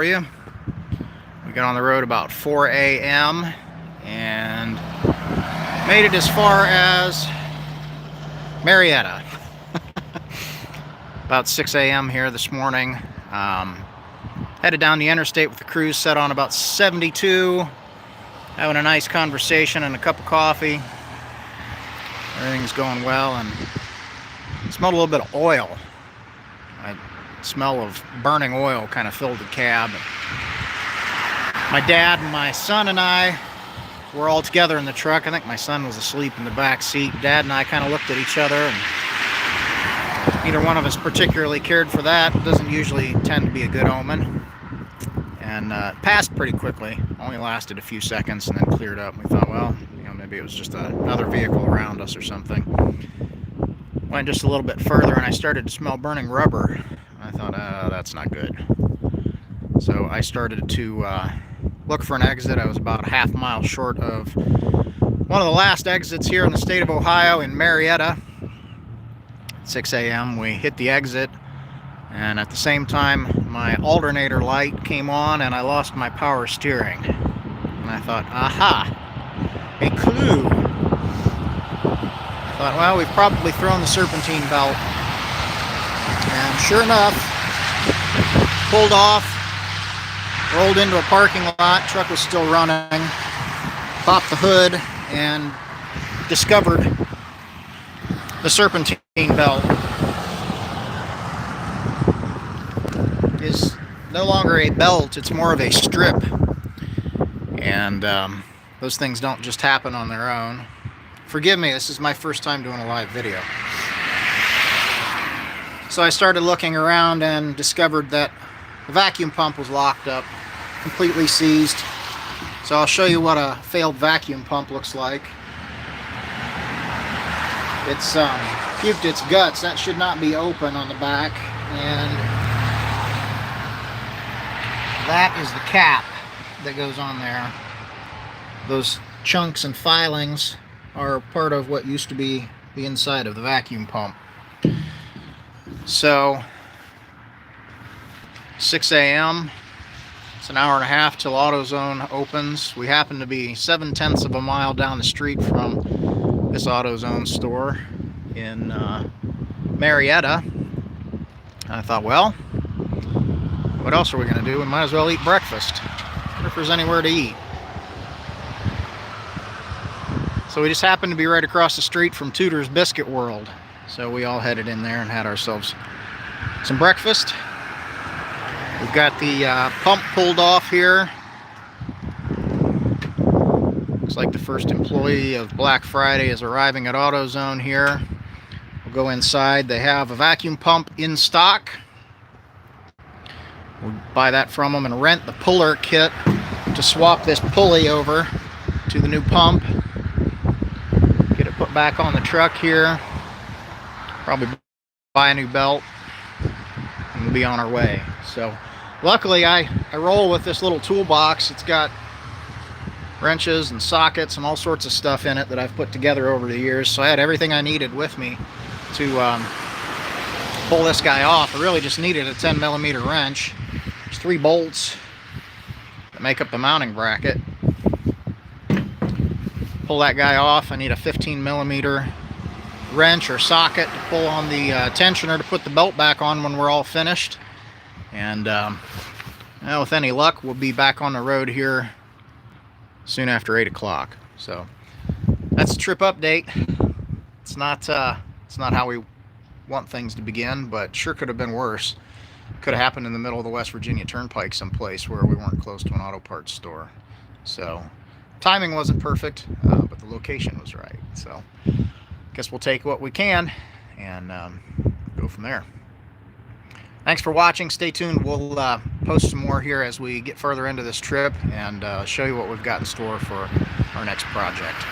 you? We got on the road about 4 a.m. and made it as far as Marietta. About 6 a.m. here this morning. Headed down the interstate with the cruise set on about 72. Having a nice conversation and a cup of coffee. Everything's going well, and smelled a little bit of oil. Smell of burning oil kind of filled the cab. My dad and my son and I were all together in the truck. I think my son was asleep in the back seat. Dad and I kind of looked at each other, and neither one of us particularly cared for that. It doesn't usually tend to be a good omen. And it passed pretty quickly. Only lasted a few seconds and then cleared up. We thought, well, maybe it was just another vehicle around us or something. Went just a little bit further and I started to smell burning rubber. I thought, that's not good. So I started to look for an exit. I was about a half mile short of one of the last exits here in the state of Ohio in Marietta. At 6 a.m. we hit the exit, and at the same time my alternator light came on and I lost my power steering. And I thought, aha, a clue. I thought, well, we've probably thrown the serpentine belt. And sure enough, pulled off, rolled into a parking lot, truck was still running, popped the hood, and discovered the serpentine belt is no longer a belt, it's more of a strip. And those things don't just happen on their own. Forgive me, this is my first time doing a live video. So I started looking around and discovered that the vacuum pump was locked up, completely seized. So I'll show you what a failed vacuum pump looks like. It's puked its guts. That should not be open on the back. And that is the cap that goes on there. Those chunks and filings are part of what used to be the inside of the vacuum pump. So 6 a.m. It's an hour and a half till AutoZone opens. We happen to be 7/10 of a mile down the street from this AutoZone store in Marietta. I thought, well, what else are we going to do? We might as well eat breakfast. I wonder if there's anywhere to eat. So we just happened to be right across the street from Tudor's Biscuit World. So we all headed in there and had ourselves some breakfast. We've got the pump pulled off here. Looks like the first employee of Black Friday is arriving at AutoZone here. We'll go inside. They have a vacuum pump in stock. We'll buy that from them and rent the puller kit to swap this pulley over to the new pump. Get it put back on the truck here. Probably buy a new belt and we'll be on our way. So luckily I roll with this little toolbox. It's got wrenches and sockets and all sorts of stuff in it that I've put together over the years. So I had everything I needed with me to pull this guy off. I really just needed a 10mm wrench. There's 3 bolts that make up the mounting bracket. Pull that guy off. I need a 15mm wrench or socket to pull on the tensioner to put the belt back on when we're all finished. And with any luck, we'll be back on the road here soon after 8 o'clock. So that's the trip update. It's not how we want things to begin, but sure could have been worse. Could have happened in the middle of the West Virginia Turnpike someplace where we weren't close to an auto parts store. So timing wasn't perfect, but the location was right. So guess we'll take what we can and go from there. Thanks for watching. Stay tuned. We'll post some more here as we get further into this trip and show you what we've got in store for our next project.